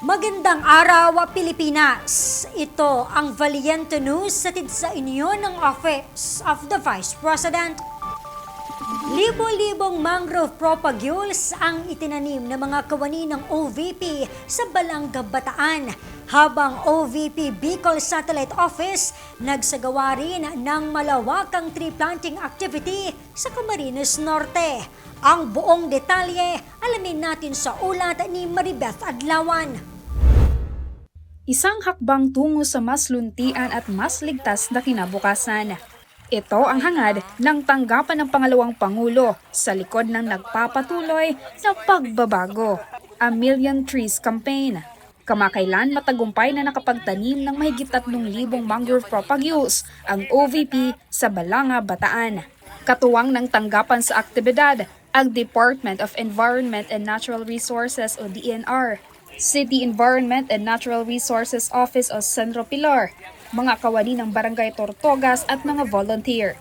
Magandang araw, Pilipinas! Ito ang Valiente News hatid sa inyo ng Office of the Vice President. Libo-libong mangrove propagules ang itinanim ng mga kawani ng OVP sa Balanga, Bataan, habang OVP Bicol Satellite Office nagsagawa rin ng malawakang tree planting activity sa Camarines Norte. Ang buong detalye, alamin natin sa ulat ni Maribeth Adlawan. Isang hakbang tungo sa mas luntian at mas ligtas na kinabukasan. Ito ang hangad ng tanggapan ng pangalawang Pangulo sa likod ng nagpapatuloy na pagbabago, A Million Trees Campaign. Kamakailan matagumpay na nakapagtanim ng mahigit 3,000 mangrove propagules ang OVP sa Balanga, Bataan. Katuwang ng tanggapan sa aktibidad ang Department of Environment and Natural Resources o DENR, City Environment and Natural Resources Office o Centro Pilar, mga kawani ng Barangay Tortogas at mga volunteer.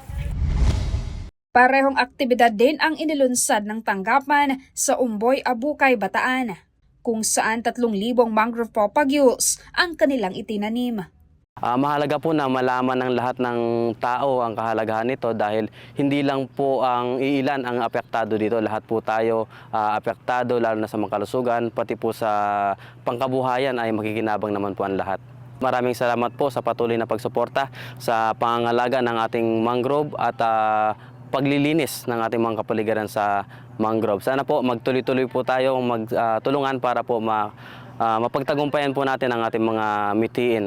Parehong aktibidad din ang inilunsad ng tanggapan sa Umboy, Abukay, Bataan, kung saan 3,000 mangrove propagules ang kanilang itinanim. Mahalaga po na malaman ng lahat ng tao ang kahalagahan nito dahil hindi lang po ang iilan ang apektado dito. Lahat po tayo apektado, lalo na sa mga kalusugan, pati po sa pangkabuhayan ay makikinabang naman po ang lahat. Maraming salamat po sa patuloy na pagsuporta sa pangangalaga ng ating mangrove at paglilinis ng ating mga kapaligiran sa mangrove. Sana po magtuloy-tuloy po tayo magtulungan para po mapagtagumpayan po natin ang ating mga mitiin.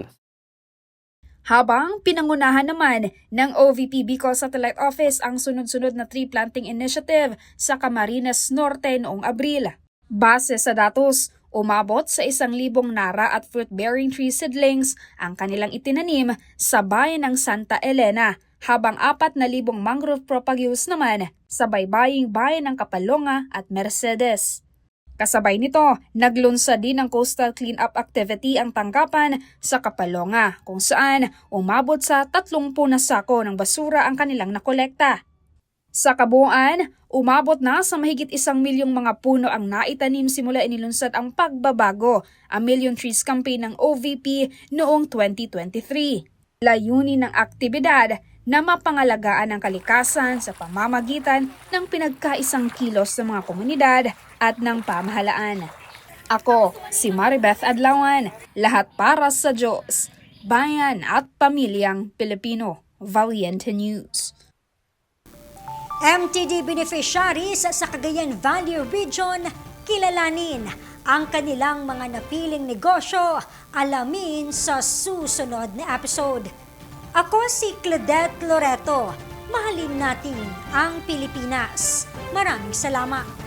Habang pinangunahan naman ng OVP Bicol Satellite Office ang sunod-sunod na tree planting initiative sa Camarines Norte noong Abril. Base sa datos, umabot sa 1,000 nara at fruit-bearing tree seedlings ang kanilang itinanim sa bayan ng Santa Elena, habang 4,000 mangrove propagules naman sa baybaying bayan ng Kapalonga at Mercedes. Kasabay nito, naglunsad din ng coastal cleanup activity ang tanggapan sa Kapalonga, kung saan umabot sa 30 na sako ng basura ang kanilang nakolekta. Sa kabuuan, umabot na sa mahigit 1 milyong mga puno ang naitanim simula inilunsad ang pagbabago, A Million Trees Campaign ng OVP noong 2023. Layunin ng aktibidad na mapangalagaan ang kalikasan sa pamamagitan ng pinagkaisang kilos ng mga komunidad at ng pamahalaan. Ako, si Maribeth Adlawan, lahat para sa Diyos, bayan at pamilyang Pilipino. Valiente News. MTD beneficiaries sa Cagayan Valley Region, kilalanin ang kanilang mga napiling negosyo, alamin sa susunod na episode. Ako si Claudette Loreto. Mahalin natin ang Pilipinas. Maraming salamat.